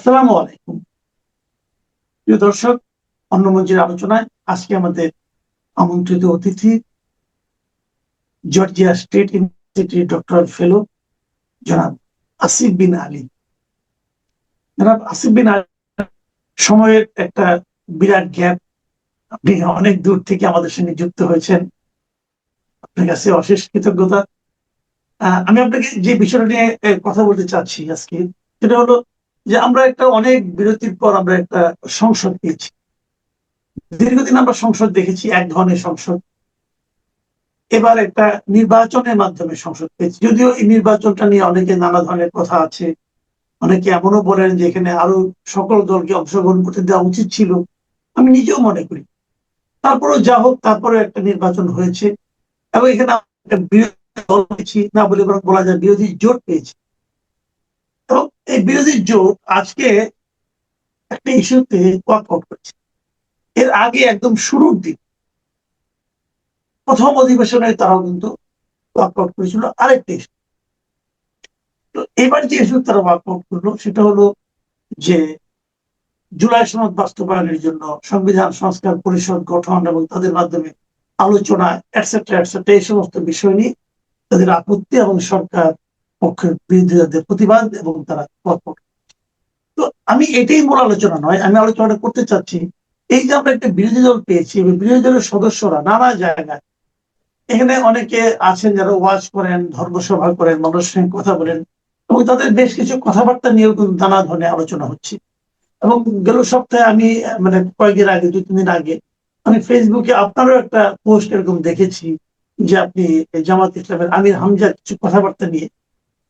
আসসালামু আলাইকুম। প্রিয় দর্শক, অন্য মঞ্চের আলোচনায় আজকে আমাদের আমন্ত্রিত অতিথি জর্জিয়া স্টেট ইউনিভার্সিটির ডক্টরাল ফেলো জনাব আসিফ বিন আলী। জনাব আসিফ বিন আলী, সময়ের একটা বিরাট গ্যাপ, আপনি অনেক দূর থেকে আমাদের সঙ্গে যুক্ত হয়েছেন, আপনার কাছে অশেষ কৃতজ্ঞতা। আমি আপনাকে যে বিষয়টা নিয়ে কথা বলতে চাচ্ছি আজকে, সেটা হলো যে আমরা একটা অনেক বিরতির পর আমরা একটা সংসদ পেয়েছি। দীর্ঘদিন আমরা সংসদ দেখেছি, এক ধরনের সংসদ। এবার একটা নির্বাচনের মাধ্যমে সংসদ পেয়েছি, যদিও এই নির্বাচনটা নিয়ে অনেকে নানা ধরনের কথা আছে। অনেকে এমনও বলেন যে এখানে আরো সকল দলকে অংশগ্রহণ করতে দেওয়া উচিত ছিল। আমি নিজেও মনে করি, তারপরেও যা হোক, তারপরে একটা নির্বাচন হয়েছে এবং এখানে একটা বিরোধী দল পেয়েছি, না বলে বরং বলা যায় বিরোধী জোট পেয়েছি। এবং এই বিরোধী জোট আজকে একটা ইস্যুতে ওয়াকআউট করছে। এর আগে একদম শুরুর দিন প্রথম অধিবেশনে তারাও কিন্তু ওয়াকআউট করেছিল আরেকটা issue। তো এবার যে ইস্যু তারা ওয়াকআউট করলো সেটা হলো যে জুলাই সনদ বাস্তবায়নের জন্য সংবিধান সংস্কার পরিষদ গঠন এবং তাদের মাধ্যমে আলোচনা এটসেট্রা এটসেট্রা এই সমস্ত বিষয় নিয়ে তাদের আপত্তি এবং সরকার পক্ষের বিরোধীদের প্রতিবাদ এবং তারা ওয়াকআউট। তো আমি এটাই মূল আলোচনা নয়, আমি আলোচনাটা করতে চাচ্ছি এই যে আমরা একটা বিরোধী দল পেয়েছি এবং বিরোধী দলের সদস্যরা নানা জায়গায়, এখানে অনেকে আছেন যারা ওয়াজ করেন, ধর্মসভা করেন, মানুষের সঙ্গে কথা বলেন এবং তাদের বেশ কিছু কথাবার্তা নিয়েও কিন্তু নানা ধরনের আলোচনা হচ্ছে। এবং গেল সপ্তাহে আমি মানে কয়েকদিন আগে, 2-3 দিন আগে আমি ফেসবুকে আপনারও একটা পোস্ট এরকম দেখেছি যে আপনি জামাত ইসলামের আমির হামজার কিছু কথাবার্তা নিয়ে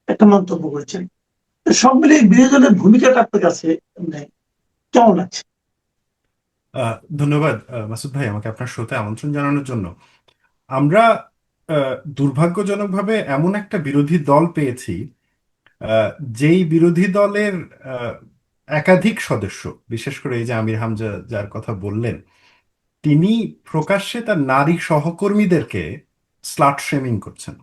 একটা মন্তব্য করেছেন। তো সব মিলিয়ে বিরোধী দলের ভূমিকাটা আপনার কাছে মানে কেমন লাগছে? ধন্যবাদ মাসুদ ভাই, আমাকে আপনার শোতে আমন্ত্রণ জানানোর জন্য। আমরা দুর্ভাগ্যজনকভাবে এমন একটা বিরোধী দল পেয়েছি, আহ, যেই বিরোধী দলের আহ, একাধিক সদস্য, বিশেষ করে এই যে আমির হামজা যার কথা বললেন, তিনি প্রকাশ্যে তার নারী সহকর্মীদেরকে স্লাট শেমিং করছেন।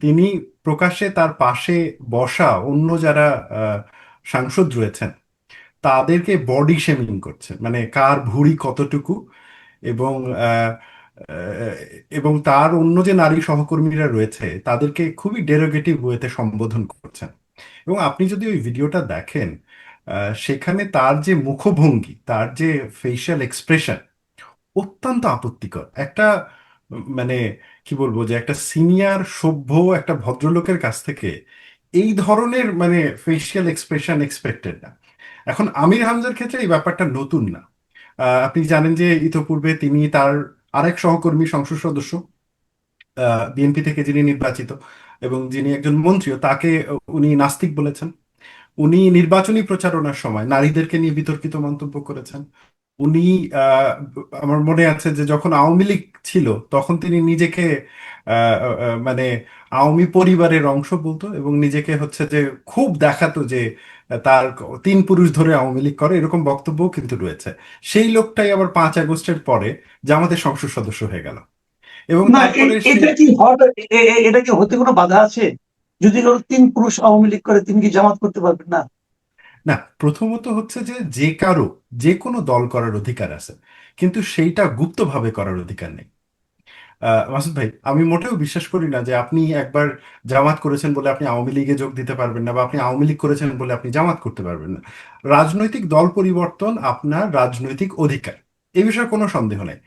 তিনি প্রকাশ্যে তার পাশে বসা অন্য যারা আহ, সাংসদ রয়েছেন তাদেরকে বডি শেমিং করছেন, মানে কার ভুঁড়ি কতটুকু, এবং আহ, আহ, এবং তার অন্য যে নারী সহকর্মীরা রয়েছে তাদেরকে খুবই ডেরোগেটিভ ওয়েতে সম্বোধন করছেন। এবং আপনি যদি ওই ভিডিওটা দেখেন, সেখানে তার যে মুখভঙ্গি, তার যে ফেশিয়াল এক্সপ্রেশন অত্যন্ত আপত্তিকর। একটা মানে কি বলবো, যে একটা সিনিয়র সভ্য একটা ভদ্রলোকের কাছ থেকে এই ধরনের ফেশিয়াল এক্সপ্রেশন এক্সপেক্টেড না। এখন আমির হামজার ক্ষেত্রে এই ব্যাপারটা নতুন না। আপনি জানেন যে ইতোপূর্বে তিনি তার আরেক সহকর্মী সংসদ সদস্য, বিএনপি থেকে যিনি নির্বাচিত এবং যিনি একজন মন্ত্রীও, তাকে উনি নাস্তিক বলেছেন। উনি নির্বাচনী প্রচারণার সময় নারীদেরকে নিয়ে বিতর্কিত মন্তব্য করেছেন। উনি আহ, আমার মনে আছে যে যখন আওয়ামী লীগ ছিল তখন তিনি নিজেকে আহ, মানে আওয়ামী পরিবারের অংশ বলতো এবং নিজেকে হচ্ছে যে খুব দেখাতো যে তার 3 পুরুষ ধরে আওয়ামী লীগ করে, এরকম বক্তব্যও কিন্তু রয়েছে। সেই লোকটাই আবার 5 আগস্টের পরে জামাতের সংসদ সদস্য হয়ে গেল এবং না, তারপরে সে। এটা কি এটা কি হতে কোনো বাধা আছে? যদি ধরো 3 পুরুষ আওয়ামী লীগ করে, তিনি কি জামাত করতে পারবেন না? না, প্রথমত হচ্ছে যে যে কারো যে কোনো দল করার অধিকার আছে, কিন্তু সেইটা গুপ্তভাবে করার অধিকার নেই। মাসুদ ভাই, আমি মোটেও বিশ্বাস করি না যে আপনি একবার জামাত করেছেন বলে আপনি আওয়ামী লীগে যোগ দিতে পারবেন না, বা আপনি আওয়ামী লীগ করেছেন বলে আপনি জামাত করতে পারবেন না। রাজনৈতিক দল পরিবর্তন আপনার রাজনৈতিক অধিকার, এ বিষয়ে কোনো সন্দেহ নেই।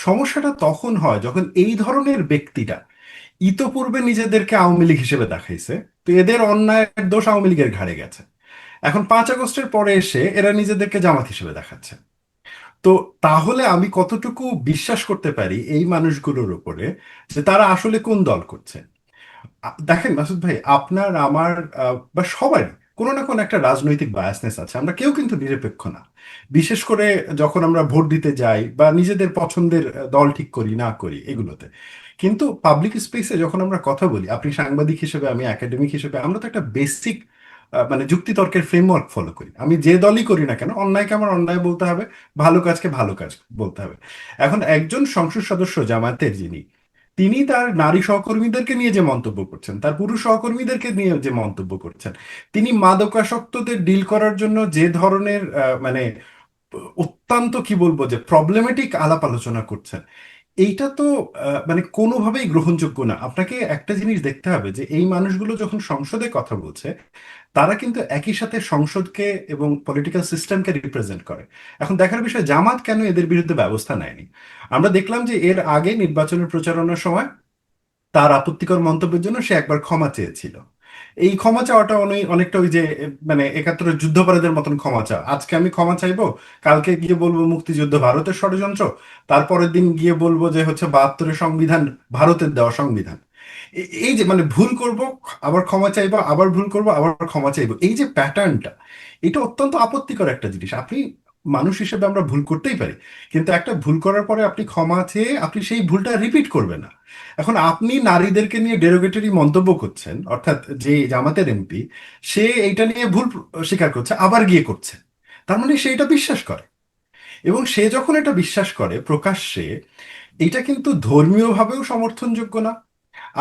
সমস্যাটা তখন হয় যখন এই ধরনের ব্যক্তিরা ইতোপূর্বে নিজেদেরকে আওয়ামী লীগ হিসেবে দেখাইছে, তো এদের অন্যায়ের দোষ আওয়ামী লীগের ঘাড়ে গেছে। এখন 5 আগস্টের পরে এসে এরা নিজেদেরকে জামাত হিসেবে দেখাচ্ছে। তো তাহলে আমি কতটুকু বিশ্বাস করতে পারি এই মানুষগুলোর উপরে যে তারা আসলে কোন দল করছে? দেখেন মাসুদ ভাই, আপনার আমার বা সবারই কোনো না কোনো একটা রাজনৈতিক বায়াসনেস আছে। আমরা কেউ কিন্তু নিরপেক্ষ না, বিশেষ করে যখন আমরা ভোট দিতে যাই বা নিজেদের পছন্দের দল ঠিক করি না করি এগুলোতে। কিন্তু পাবলিক স্পেসে যখন আমরা কথা বলি, আপনি সাংবাদিক হিসেবে, আমি একাডেমিক হিসেবে, আমরা তো একটা বেসিক যুক্তিতর্কের ফ্রেমওয়ার্ক ফলো করি। আমি যে দলই করি না কেন, অন্যায়কে আমার অন্যায় বলতে হবে, ভালো কাজকে ভালো কাজ বলতে হবে। এখন একজন সংসদ সদস্য জামায়াতের যিনি, তিনি তার নারী সহকর্মীদেরকে নিয়ে যে মন্তব্য করছেন, তার পুরুষ সহকর্মীদেরকে নিয়ে যে মন্তব্য করছেন, তিনি মাদকাসক্তদের ডিল করার জন্য যে ধরনের মানে অত্যন্ত কি বলবো যে প্রবলেমেটিক আলাপ আলোচনা করছেন, এইটা তো মানে কোনোভাবেই গ্রহণযোগ্য না। আপনাকে একটা জিনিস দেখতে হবে যে এই মানুষগুলো যখন সংসদে কথা বলছে, তারা কিন্তু একই সাথে সংসদকে এবং পলিটিক্যাল সিস্টেমকে রিপ্রেজেন্ট করে। এখন দেখার বিষয় জামাত কেন এদের বিরুদ্ধে ব্যবস্থা নেয়নি। আমরা দেখলাম যে এর আগে নির্বাচনের প্রচারণার সময় তার আপত্তিকর মন্তব্যের জন্য সে একবার ক্ষমা চেয়েছিল। এই ক্ষমা চাওয়াটা অনেকটা ওই যে মানে একাত্তরের যুদ্ধাপরাধের মতন ক্ষমা চাওয়া। আজকে আমি ক্ষমা চাইবো, কালকে গিয়ে বলবো মুক্তিযুদ্ধ ভারতের ষড়যন্ত্র, তারপরের দিন গিয়ে বলবো যে হচ্ছে 72-এর সংবিধান ভারতের দেওয়া সংবিধান। এই যে মানে ভুল করব, আবার ক্ষমা চাইবো, আবার ভুল করব, আবার ক্ষমা চাইবো, এই যে প্যাটার্নটা, এটা অত্যন্ত আপত্তিকর একটা জিনিস। আপনি মানুষ হিসেবে আমরা ভুল করতেই পারি, কিন্তু একটা ভুল করার পরে আপনি ক্ষমা চেয়ে আপনি সেই ভুলটা রিপিট করবেন না। এখন আপনি নারীদেরকে নিয়ে ডেরোগেটরি মন্তব্য করছেন, অর্থাৎ যে জামাতের এমপি, সে এইটা নিয়ে ভুল স্বীকার করছে, আবার গিয়ে করছে, তার মানে সে এটা বিশ্বাস করে। এবং সে যখন এটা বিশ্বাস করে প্রকাশ্যে, এটা কিন্তু ধর্মীয়ভাবেও সমর্থনযোগ্য না।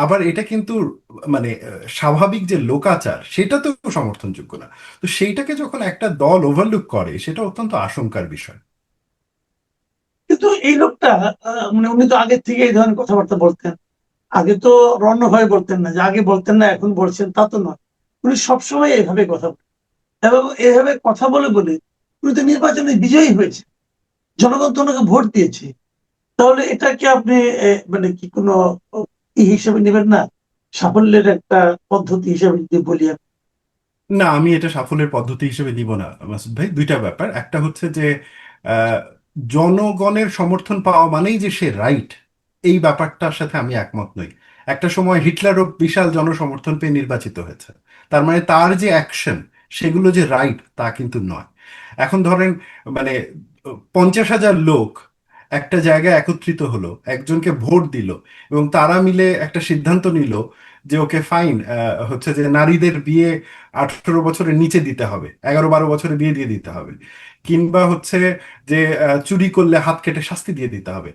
আবার এটা কিন্তু মানে স্বাভাবিক যে লোকাচার সেটাতেও সমর্থনযোগ্য না। তো সেইটাকে যখন একটা দল ওভারলুক করে, সেটা অত্যন্ত আশঙ্কার বিষয়। কিন্তু এই লোকটা মানে উনি তো আগের থেকে এই ধরনের কথাবার্তা বলতেন। আগে তো রণ্যভাবে বলতেন না, যে আগে বলতেন না এখন বলছেন তা তো নয়। উনি সবসময় এইভাবে কথা বলেন, এবং এইভাবে কথা বলে বলে উনি তো নির্বাচনে বিজয়ী হয়েছে, জনগণ তো ওনাকে ভোট দিয়েছে। তাহলে এটাকে আপনি মানে কি কোনো হিসেবে নেবেন না, সাফল্যের একটা পদ্ধতি হিসেবে যদি বলি আমি? না, আমি এটা সাফল্যের পদ্ধতি হিসেবে দিব না মাসুদ ভাই। দুইটা ব্যাপার, একটা হচ্ছে যে আহ, জনগণের সমর্থন পাওয়া মানেই যে সে রাইট, এই ব্যাপারটার সাথে আমি একমত নই। একটা সময় হিটলারও বিশাল জনসমর্থন পেয়ে নির্বাচিত হয়েছে, তার মানে তার যে অ্যাকশন সেগুলো যে রাইট তা কিন্তু নয়। এখন ধরেন মানে 50,000 লোক একটা জায়গায় একত্রিত হলো, একজনকে ভোট দিল, এবং তারা মিলে একটা সিদ্ধান্ত নিল যে ওকে ফাইন, হচ্ছে যে নারীদের বিয়ে 18 বছরের নিচে দিতে হবে, 11-12 বছরে বিয়ে দিয়ে দিতে হবে, কিংবা হচ্ছে যে চুরি করলে হাত কেটে শাস্তি দিয়ে দিতে হবে।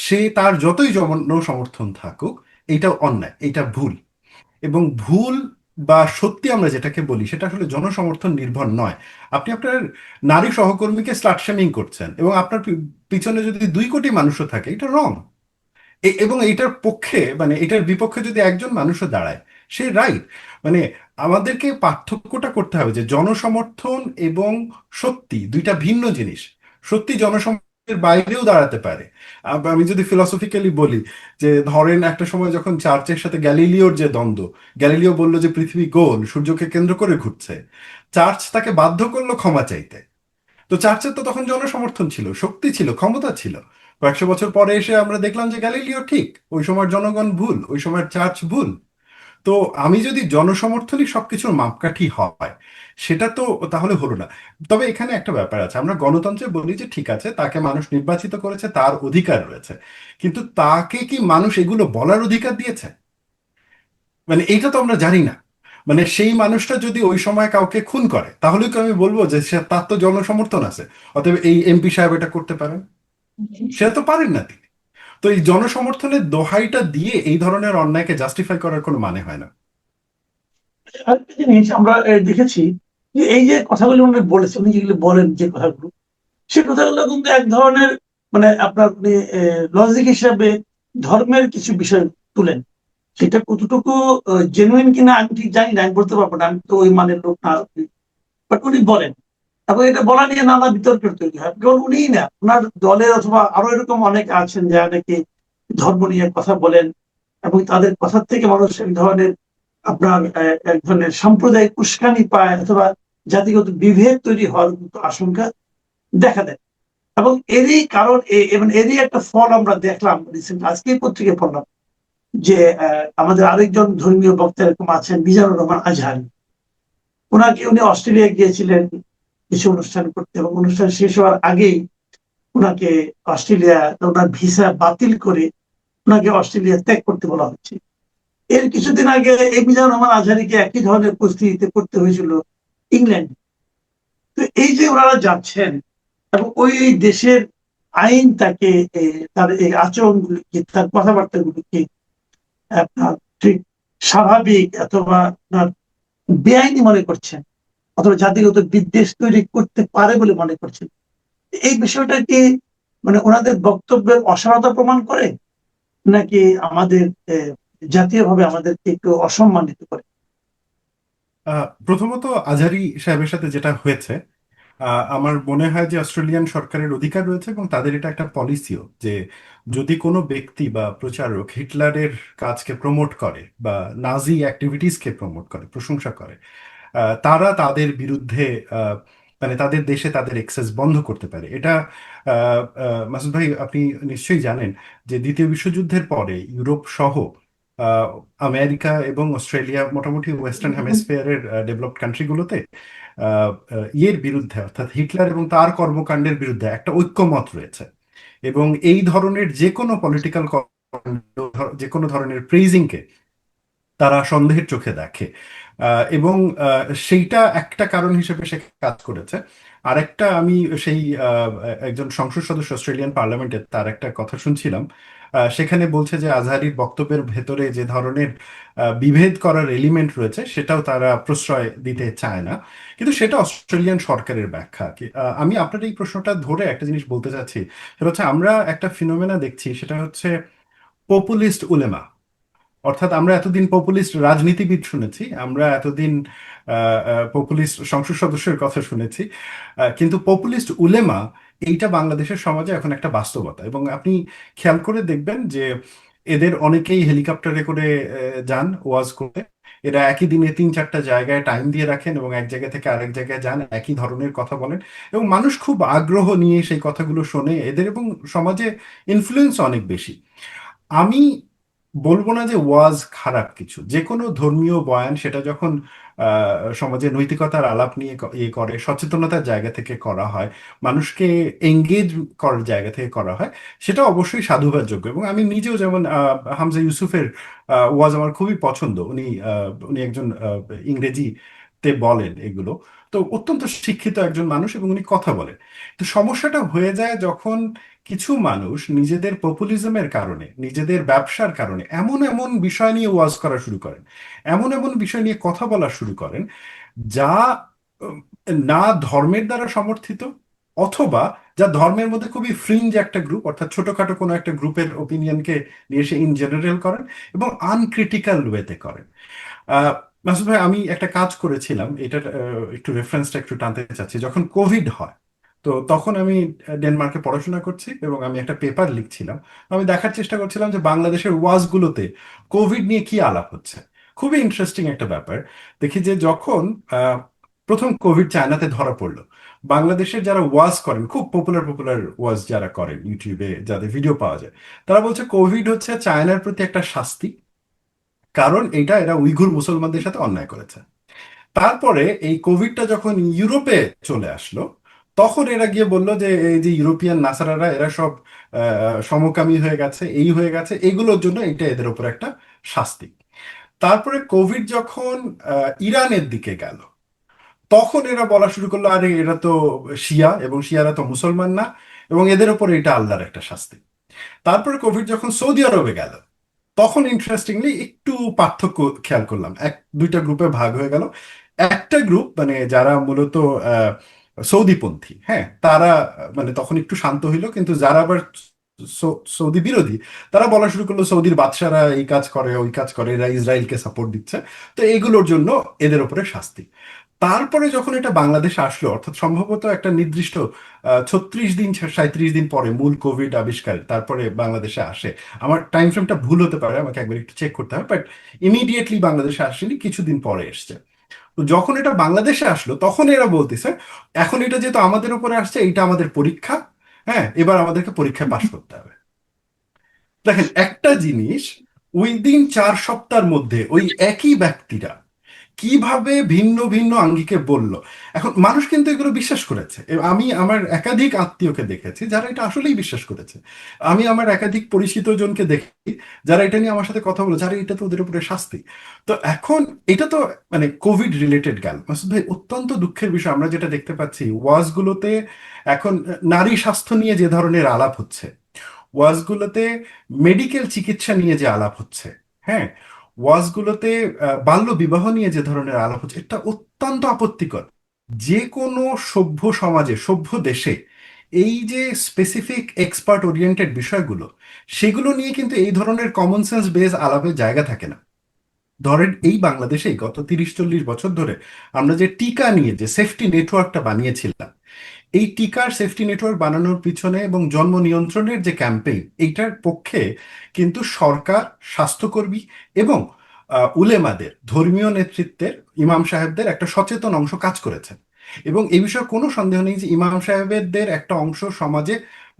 সে তার যতই জনসমর্থন থাকুক, এইটা অন্যায়, এটা ভুল। এবং ভুল বা সত্যি আমরা যেটাকে বলি সেটা আসলে জনসমর্থন নির্ভর নয়। আপনি আপনার নারী সহকর্মীকে স্লাট শেমিং করছেন, এবং আপনার পিছনে যদি 2 কোটি মানুষও থাকে, এটা রং। এবং এইটার পক্ষে মানে এটার বিপক্ষে যদি একজন মানুষও দাঁড়ায়, সে রাইট। মানে আমাদেরকে পার্থক্যটা করতে হবে যে জনসমর্থন এবং সত্যি দুইটা ভিন্ন জিনিস। সত্যি জনসমর্থনের বাইরেও দাঁড়াতে পারে। আমি যদি ফিলসফিক্যালি বলি, যে ধরেন একটা সময় যখন চার্চের সাথে গ্যালিলিওর যে দ্বন্দ্ব, গ্যালিলিও বলল যে পৃথিবী গোল, সূর্যকে কেন্দ্র করে ঘুরছে, চার্চ তাকে বাধ্য করলো ক্ষমা চাইতে। তো চার্চের তো তখন জনসমর্থন ছিল, শক্তি ছিল, ক্ষমতা ছিল। কয়েকশো বছর পরে এসে আমরা দেখলাম যে গ্যালিলিও ঠিক, ওই সময়ের জনগণ ভুল, ওই সময়ের চার্চ ভুল। তো আমি যদি জনসমর্থনই সবকিছুর মাপকাঠি হয়, সেটা তো তাহলে হলো না। তবে এখানে একটা ব্যাপার আছে, আমরা গণতন্ত্রে বলি যে ঠিক আছে, তাকে মানুষ নির্বাচিত করেছে, তার অধিকার রয়েছে, কিন্তু তাকে কি মানুষ এগুলো বলার অধিকার দিয়েছে? মানে এইটা তো আমরা জানি না। মানে সেই মানুষটা যদি ওই সময় কাউকে খুন করে, তাহলে কি আমি বলবো যে সে, তার তো জনসমর্থন আছে, অতএব এই এমপি সাহেব এটা করতে পারেন? সেটা তো পারেন না তিনি। তো এই জনসমর্থনের দোহাইটা দিয়ে এই ধরনের অন্যায়কে জাস্টিফাই করার কোনো মানে হয় না। আরেকটা জিনিস আমরা দেখেছি, যে এই যে কথাগুলো উনি বলেছেন, উনি যেগুলো বলেন যে কথাগুলো, সে কথাগুলো কিন্তু এক ধরনের মানে আপনার লজিক হিসাবে ধর্মের কিছু বিষয় তুলেন। সেটা কতটুকু জেনুইন কিনা আমি ঠিক জানি না, আমি বলতে পারবো না, আমি তো ওই মানের লোক না। বাট উনি বলেন, এবং এটা বলা নিয়ে নানা বিতর্কের তৈরি হয়। কারণ উনিই না, ওনার দলের অথবা আরো এরকম অনেকে আছেন যারা নাকি ধর্ম নিয়ে কথা বলেন, এবং তাদের কথার থেকে মানুষ এক ধরনের আপনার এক ধরনের সাম্প্রদায়িক উস্কানি পায়, অথবা জাতিগত বিভেদ তৈরি হওয়ার কিন্তু আশঙ্কা দেখা দেয়। এবং এরই কারণ এবং এরই একটা ফল আমরা দেখলাম রিসেন্ট, আজকেই পত্রিকায় পড়লাম যে আমাদের আরেকজন ধর্মীয় বক্তা এরকম আছেন, মিজানুর রহমান আজহারি। উনি অস্ট্রেলিয়া গিয়েছিলেন কিছু অনুষ্ঠান করতে, এবং অনুষ্ঠান শেষ হওয়ার আগেই ওনাকে অস্ট্রেলিয়া, ওনার ভিসা বাতিল করে ওনাকে অস্ট্রেলিয়া ত্যাগ করতে বলা হচ্ছে। এর কিছুদিন আগে এই মিজানুর রহমান আজহারিকে একই ধরনের পরিস্থিতিতে করতে হয়েছিল ইংল্যান্ড। তো এই যে ওনারা যাচ্ছেন এবং ওই দেশের আইন তাকে তার এই আচরণগুলিকে, তার কথাবার্তাগুলিকে আপনার ঠিক স্বাভাবিক অথবা আপনার বেআইনি মনে করছেন, অথবা জাতিগত বিদ্বেষ তৈরি করতে পারে বলে মনে করছেন। এই বিষয়টা কি মানে ওনাদের বক্তব্যের অসারতা প্রমাণ করে, নাকি আমাদের জাতীয়ভাবে আমাদেরকে একটু অসম্মানিত করে? প্রথমত আজহারি সাহেবের সাথে যেটা হয়েছে, আমার মনে হয় যে অস্ট্রেলিয়ান সরকারের অধিকার রয়েছে এবং তাদের এটা একটা পলিসিও যে যদি কোনো ব্যক্তি বা প্রচারক হিটলারের কাজকে প্রমোট করে বা নাজি অ্যাক্টিভিটিসকে প্রমোট করে, প্রশংসা করে, তারা তাদের বিরুদ্ধে আহ, মানে তাদের দেশে তাদের এক্সেস বন্ধ করতে পারে। এটা মাসুদ ভাই, আপনি নিশ্চয়ই জানেন যে দ্বিতীয় বিশ্বযুদ্ধের পরে ইউরোপ সহ আহ, আমেরিকা এবং অস্ট্রেলিয়া, মোটামুটি ওয়েস্টার্ন হেমিসফিয়ারের ডেভেলপড কান্ট্রিগুলোতে ইয়ের বিরুদ্ধে, অর্থাৎ হিটলার এবং তার কর্মকাণ্ডের বিরুদ্ধে একটা ঐক্যমত রয়েছে। এবং এই ধরনের যে কোনো পলিটিক্যাল, যে কোনো ধরনের প্রেজিংকে তারা সন্দেহের চোখে দেখে। এবং সেইটা একটা কারণ হিসেবে সে কাজ করেছে। আরেকটা, আমি সেই একজন সংসদ সদস্য অস্ট্রেলিয়ান পার্লামেন্টে তার একটা কথা শুনছিলাম। সেখানে বলছে যে আজহারির বক্তব্যের ভেতরে যে ধরনের বিভেদ করার এলিমেন্ট রয়েছে সেটাও তারা প্রশ্রয় দিতে চায় না। কিন্তু সেটা অস্ট্রেলিয়ান সরকারের ব্যাখ্যা। আমি আপনার এই প্রশ্নটা ধরে একটা জিনিস বলতে চাচ্ছি। সেটা হচ্ছে আমরা একটা ফিনোমেনা দেখছি, সেটা হচ্ছে পপুলিস্ট উলেমা। অর্থাৎ আমরা এতদিন পপুলিস্ট রাজনীতিবিদ শুনেছি, আমরা এতদিন পপুলিস্ট সংসদ সদস্যের কথা শুনেছি, কিন্তু পপুলিস্ট উলেমা এইটা বাংলাদেশের সমাজে এখন একটা বাস্তবতা। এবং আপনি খেয়াল করে দেখবেন যে এদের অনেকেই হেলিকপ্টারে করে যান ওয়াজ করতে। এরা একই দিনে 3-4টা জায়গায় টাইম দিয়ে রাখেন এবং এক জায়গা থেকে আরেক জায়গায় যান, একই ধরনের কথা বলেন এবং মানুষ খুব আগ্রহ নিয়ে সেই কথাগুলো শোনে এদের, এবং সমাজে ইনফ্লুয়েন্স অনেক বেশি। আমি বলবো না যে ওয়াজ খারাপ কিছু। যে কোনো ধর্মীয় বয়ান সেটা যখন সমাজে নৈতিকতার আলাপ নিয়ে ইয়ে করে, সচেতনতার জায়গা থেকে করা হয়, মানুষকে এঙ্গেজ করার জায়গা থেকে করা হয়, সেটা অবশ্যই সাধুবাদযোগ্য। এবং আমি নিজেও যেমন হামজা ইউসুফের ওয়াজ আমার খুবই পছন্দ। উনি একজন ইংরেজিতে বলেন এগুলো, তো অত্যন্ত শিক্ষিত একজন মানুষ এবং উনি কথা বলেন। তো সমস্যাটা হয়ে যায় যখন কিছু মানুষ নিজেদের পপুলিজমের কারণে, নিজেদের ব্যবসার কারণে এমন এমন বিষয় নিয়ে ওয়াজ করা শুরু করেন, এমন এমন বিষয় নিয়ে কথা বলা শুরু করেন যা উম, না ধর্মের দ্বারা সমর্থিত, অথবা যা ধর্মের মধ্যে খুবই ফ্রিঞ্জ একটা গ্রুপ, অর্থাৎ ছোটখাটো কোনো একটা গ্রুপের ওপিনিয়নকে নিয়ে এসে ইন জেনারেল করেন এবং আনক্রিটিক্যাল ওয়েতে করেন। আহ মাসুদ ভাই, আমি একটা কাজ করেছিলাম, এটার একটু রেফারেন্সটা একটু টানতে চাচ্ছি। যখন কোভিড হয়, তো তখন আমি ডেনমার্কে পড়াশোনা করছি এবং আমি একটা পেপার লিখছিলাম। আমি দেখার চেষ্টা করছিলাম যে বাংলাদেশের ওয়াজগুলোতে কোভিড নিয়ে কি আলাপ হচ্ছে। খুবই ইন্টারেস্টিং একটা ব্যাপার। দেখি যে যখন আহ, প্রথম কোভিড চায়নাতে ধরা পড়লো, বাংলাদেশের যারা ওয়াজ করেন, খুব পপুলার পপুলার ওয়াজ যারা করেন ইউটিউবে, যাদের ভিডিও পাওয়া যায়, তারা বলছে কোভিড হচ্ছে চায়নার প্রতি একটা শাস্তি, কারণ এটা এরা উইঘুর মুসলমানদের সাথে অন্যায় করেছে। তারপরে এই কোভিডটা যখন ইউরোপে চলে আসলো, তখন এরা গিয়ে বললো যে এই যে ইউরোপিয়ান নাসারারা এরা সব সমকামী হয়ে গেছে, এই হয়ে গেছে, এগুলোর জন্য এটা এদের উপর একটা শাস্তি। তারপরে কোভিড যখন ইরানের দিকে গেল, তখন এরা বলা শুরু করলো আরে এরা তো শিয়া এবং শিয়ারা তো মুসলমান না, এবং এদের উপর এটা আল্লাহর একটা শাস্তি। তারপরে কোভিড যখন সৌদি আরবে গেল, তখন ইন্টারেস্টিংলি একটু পার্থক্য খেয়াল করলাম, এক দুইটা গ্রুপে ভাগ হয়ে গেল। একটা গ্রুপ মানে যারা মূলত সৌদিপন্থী, হ্যাঁ, তারা মানে তখন একটু শান্ত হইলো, কিন্তু যারা আবার সৌদি বিরোধী, তারা বলা শুরু করলো সৌদির বাদশারা এই কাজ করে ওই কাজ করে, এরা ইসরায়েলকে সাপোর্ট দিচ্ছে, তো এগুলোর জন্য এদের উপরে শাস্তি। তারপরে যখন এটা বাংলাদেশে আসলো, অর্থাৎ সম্ভবত একটা নির্দিষ্ট 36 দিন 37 দিন পরে মূল কোভিড আবিষ্কার তারপরে বাংলাদেশে আসে। আমার টাইম ফ্রেমটা ভুল হতে পারে, আমাকে একবার একটু চেক করতে হবে, বাট ইমিডিয়েটলি বাংলাদেশে আসেনি, কিছুদিন পরে এসছে। তো যখন এটা বাংলাদেশে আসলো, তখন এরা বলতেছে এখন এটা যেহেতু আমাদের উপরে আসছে, এটা আমাদের পরীক্ষা, হ্যাঁ, এবার আমাদেরকে পরীক্ষায় পাশ করতে হবে। দেখেন একটা জিনিস, উইদিন 4 সপ্তাহের মধ্যে ওই একই ব্যক্তিরা কিভাবে ভিন্ন ভিন্ন আঙ্গিকে বলল। এখন মানুষ কিন্তু এগুলো বিশ্বাস করেছে। আমি আমার একাধিক আত্মীয়কে দেখেছি যারা এটা আসলেই বিশ্বাস করেছে। আমি আমার একাধিক পরিচিত জনকে দেখি যারা এটা নিয়ে আমার সাথে কথা বলে, যারা এটা তো ওদের উপরে শাস্তি। তো এখন এটা তো মানে কোভিড রিলেটেড গেল মাসুদ ভাই, অত্যন্ত দুঃখের বিষয় আমরা যেটা দেখতে পাচ্ছি ওয়াজগুলোতে এখন নারী স্বাস্থ্য নিয়ে যে ধরনের আলাপ হচ্ছে, ওয়াজগুলোতে মেডিকেল চিকিৎসা নিয়ে যে আলাপ হচ্ছে, হ্যাঁ, ওয়াজগুলোতে বাল্য বিবাহ নিয়ে যে ধরনের আলাপ হচ্ছে, এটা অত্যন্ত আপত্তিকর। যে কোনো সভ্য সমাজে, সভ্য দেশে এই যে স্পেসিফিক এক্সপার্ট ওরিয়েন্টেড বিষয়গুলো, সেগুলো নিয়ে কিন্তু এই ধরনের কমন সেন্স বেস আলাপের জায়গা থাকে না। ধরেন এই বাংলাদেশেই গত 30-40 বছর ধরে আমরা যে টিকা নিয়ে যে সেফটি নেটওয়ার্কটা বানিয়েছিলাম, এই টিকার সেফটি নেটওয়ার্ক বানানোর পিছনে এবং জন্ম নিয়ন্ত্রণের যে ক্যাম্পেইন, এইটার পক্ষে কিন্তু সরকার, স্বাস্থ্যকর্মী এবং উলেমাদের, ধর্মীয় নেতৃত্বের, ইমাম সাহেবদের একটা সচেতন অংশ কাজ করেছে। এবং এই বিষয়ে কোনো সন্দেহ নেই যে ইমাম সাহেবদের একটা অংশ সমাজে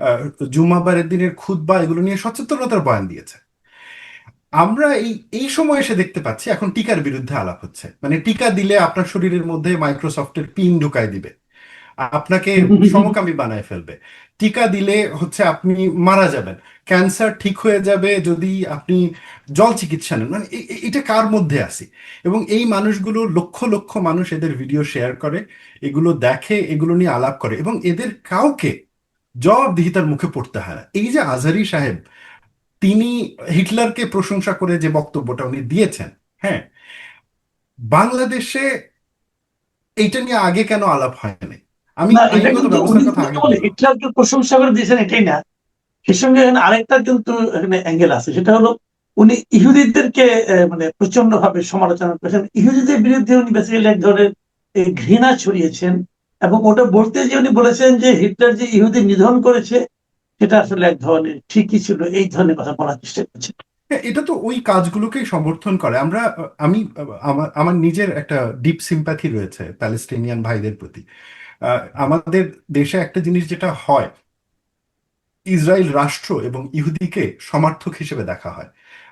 আহ, জুম্মাবারের দিনের খুতবা এগুলো নিয়ে সচেতনতার বয়ান দিয়েছে। আমরা এই এই সময় এসে দেখতে পাচ্ছি এখন টিকার বিরুদ্ধে আলাপ হচ্ছে, মানে টিকা দিলে আপনার শরীরের মধ্যে মাইক্রোসফটের পিন ঢুকায় দিবে, আপনাকে সমকামী বানায় ফেলবে, টিকা দিলে হচ্ছে আপনি মারা যাবেন, ক্যান্সার ঠিক হয়ে যাবে যদি আপনি জল চিকিৎসা নেন। মানে এটা কার মধ্যে আসি? এবং এই মানুষগুলো লক্ষ লক্ষ মানুষ এদের ভিডিও শেয়ার করে, এগুলো দেখে, এগুলো নিয়ে আলাপ করে, এবং এদের কাউকে জবাবদিহিতার মুখে পড়তে হয় না। এই যে আজহারি সাহেব, তিনি হিটলারকে প্রশংসা করে যে বক্তব্যটা উনি দিয়েছেন, হ্যাঁ, বাংলাদেশে এইটা নিয়ে আগে কেন আলাপ হয়নি? আমি না, এটা আইনগত কিন্তু উনি ব্যবস্থার কথা কিন্তু আগে কেবল বলবো। হিটলারকে প্রশংসা করে দিয়েছেন এটাই না, এর সঙ্গে এখানে আরেকটা কিন্তু এখানে অ্যাঙ্গেল আছে, সেটা হলো উনি ইহুদিদেরকে মানে প্রচন্ড ভাবে সমালোচনা করেছেন। ইহুদিদের বিরুদ্ধে উনি বেসিক্যালি এক ধরনের ঘৃণা ছড়িয়েছেন, এবং ওটা বলতে যে উনি বলেছেন যে হিটলার যে ইহুদি নিধন করেছে সেটা আসলে এক ধরনের ঠিকই ছিল, এই ধরনের কথা বলার চেষ্টা করছেন। হ্যাঁ, এটা তো ওই কাজগুলোকেই সমর্থন করে। আমি আমার আমার নিজের একটা ডিপ সিম্প্যাথি রয়েছে প্যালেস্টিনিয়ান ভাইদের প্রতি। আমাদের দেশে একটা জিনিস যেটা হয়, ইসরায়েল রাষ্ট্র এবং ইহুদিকে সমার্থক হিসেবে দেখা হয়।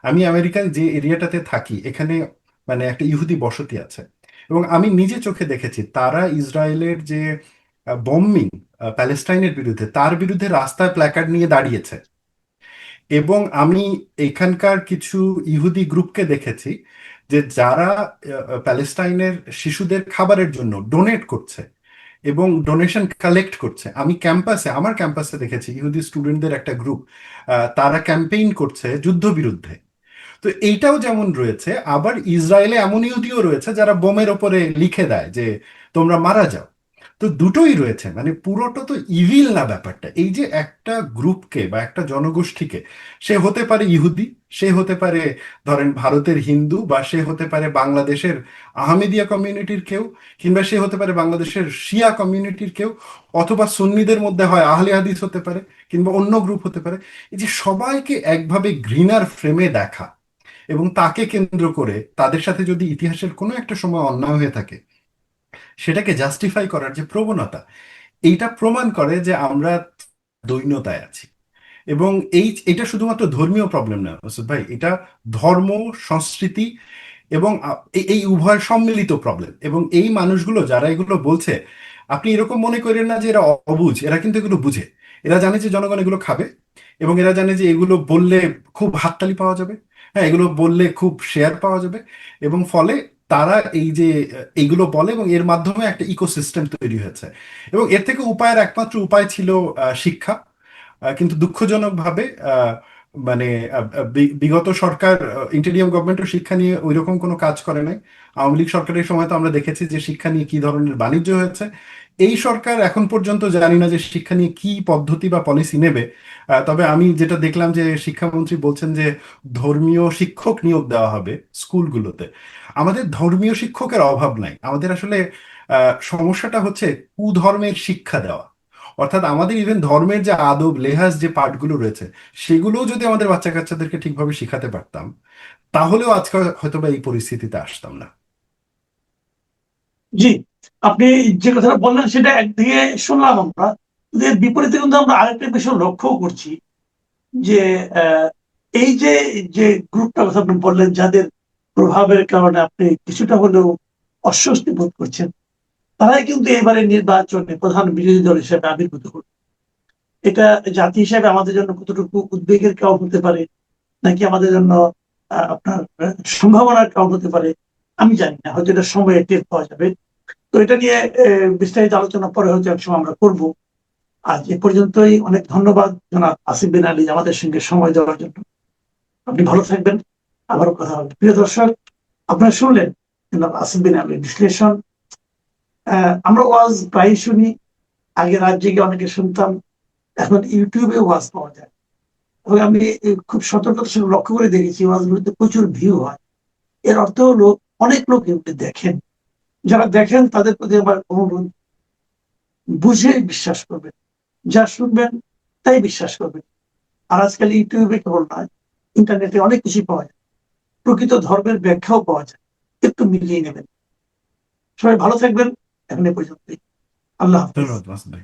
আমি আমেরিকার যে এরিয়াটাতে থাকি এখানে মানে একটা ইহুদি বসতি আছে, এবং আমি নিজে চোখে দেখেছি তারা ইসরায়েলের যে বম্বিং প্যালেস্টাইনের বিরুদ্ধে, তার বিরুদ্ধে রাস্তায় প্ল্যাকার্ড নিয়ে দাঁড়িয়েছে। এবং আমি এখানকার কিছু ইহুদি গ্রুপকে দেখেছি যে যারা প্যালেস্টাইনের শিশুদের খাবারের জন্য ডোনেট করছে এবং ডোনেশন কালেক্ট করছে। আমি ক্যাম্পাসে, আমার ক্যাম্পাসে দেখেছি ইহুদি স্টুডেন্টদের একটা গ্রুপ, তারা ক্যাম্পেইন করছে যুদ্ধবিরুদ্ধে। তো এইটাও যেমন রয়েছে, আবার ইসরায়েলে এমন ইহুদিও রয়েছে যারা বোমের ওপরে লিখে দেয় যে তোমরা মারা যাও। তো দুটোই রয়েছে, মানে পুরোটা তো ইভিল না ব্যাপারটা। এই যে একটা গ্রুপকে বা একটা জনগোষ্ঠীকে, সে হতে পারে ইহুদি, সে হতে পারে ধরেন ভারতের হিন্দু, বা সে হতে পারে বাংলাদেশের আহমেদিয়া কমিউনিটির কেউ, কিংবা সে হতে পারে বাংলাদেশের শিয়া কমিউনিটির কেউ, অথবা সুন্নিদের মধ্যে হয় আহলে হাদিস হতে পারে, কিংবা অন্য গ্রুপ হতে পারে। এই যে সবাইকে একভাবে ঘৃণার ফ্রেমে দেখা এবং তাকে কেন্দ্র করে তাদের সাথে যদি ইতিহাসের কোনো একটা সময় অন্যায় হয়ে থাকে সেটাকে জাস্টিফাই করার যে প্রবণতা, এইটা প্রমাণ করে যে আমরা দৈন্যতায় আছি। এবং এটা শুধুমাত্র ধর্মীয় প্রবলেম না মাসুদ ভাই, এটা ধর্ম, সংস্কৃতি এবং এই উভয় সম্মিলিত প্রবলেম। এবং এই মানুষগুলো যারা এগুলো বলছে, আপনি এরকম মনে করেন না যে এরা অবুঝ, এরা কিন্তু এগুলো বুঝে। এরা জানে যে জনগণ এগুলো খাবে, এবং এরা জানে যে এগুলো বললে খুব হাততালি পাওয়া যাবে, হ্যাঁ, এগুলো বললে খুব শেয়ার পাওয়া যাবে, এবং ফলে তারা এই যে এইগুলো বলে, এবং এর মাধ্যমে একটা ইকোসিস্টেম তৈরি হয়েছে। এবং এর থেকে উপায়ের একমাত্র উপায় ছিল শিক্ষা। কিন্তু দুঃখজনকভাবে মানে বিগত সরকার, ইন্টেরিয়াম গভর্নমেন্টও শিক্ষা নিয়ে ওইরকম কোনো কাজ করে নাই। আওয়ামী লীগ সরকারের সময় তো আমরা দেখেছি যে শিক্ষা নিয়ে কি ধরনের বাণিজ্য হয়েছে। এই সরকার এখন পর্যন্ত জানি না যে শিক্ষা নিয়ে কি পদ্ধতি বা পলিসি নেবে। তবে আমি যেটা দেখলাম যে শিক্ষামন্ত্রী বলছেন যে ধর্মীয় শিক্ষক নিয়োগ দেওয়া হবে স্কুলগুলোতে। আমাদের ধর্মীয় শিক্ষকের অভাব নাই, আমাদের আসলে সমস্যাটা হচ্ছে কুধর্মের শিক্ষা দেওয়া। অর্থাৎ আমাদের ইভেন ধর্মের যে আদব লেহাজ যে পাঠগুলো রয়েছে, সেগুলোও যদি আমাদের বাচ্চা কাচ্চাদেরকে ঠিকভাবে শিখাতে পারতাম, তাহলেও আজকে হয়তো বা এই পরিস্থিতিতে আসতাম না। জি, আপনি যে কথাটা বললেন সেটা একদিকে শুনলাম আমরা, কিন্তু এর বিপরীতে কিন্তু আমরা আরেকটা বিষয় লক্ষ্য করছি যে আহ, এই যে যে গ্রুপটার কথা আপনি বললেন, যাদের প্রভাবের কারণে আপনি কিছুটা হলেও অস্বস্তি বোধ করছেন, তারাই কিন্তু এবারে নির্বাচনে প্রধান বিরোধী দল হিসেবে আবির্ভূত করবে। এটা জাতি হিসেবে আমাদের জন্য কতটুকু উদ্বেগের কারণ হতে পারে, নাকি আমাদের জন্য আপনার সম্ভাবনার কারণ হতে পারে, আমি জানি না। হয়তো এটা সময়ে টের পাওয়া যাবে। তো এটা নিয়ে বিস্তারিত আলোচনা পরে হয়তো একসময় আমরা করব। আজ এ পর্যন্তই। অনেক ধন্যবাদ জনাব আসিফ বিন আলী আমাদের সঙ্গে সময় দেওয়ার জন্য। আপনি ভালো থাকবেন, আবারও কথা হবে। প্রিয় দর্শক, আপনারা শুনলেন জনাব আসিফ বিন আলীর বিশ্লেষণ। আমরা ওয়াজ প্রায় শুনি, আগে রাত জেগে অনেকে শুনতাম, এখন ইউটিউবে ওয়াজ পাওয়া যায়। এবং আমি খুব সতর্কতার সঙ্গে লক্ষ্য করে দেখেছি ওয়াজগুলোতে প্রচুর ভিউ হয়। এর অর্থ হলো অনেক লোক এগুলো দেখেন। যারা দেখেন তাদের প্রতি আমার অনুরোধ, বুঝে বিশ্বাস করবেন, যা শুনবেন তাই বিশ্বাস করবেন। আর আজকাল ইউটিউবে কেবল নয়, ইন্টারনেটে অনেক কিছু পাওয়া যায়, প্রকৃত ধর্মের ব্যাখ্যাও পাওয়া যায়। একটু মিলিয়ে নেবেন। সবাই ভালো থাকবেন। এখন এ পর্যন্তই। আল্লাহ হাফিজ। ধন্যবাদ মাসুদ ভাই।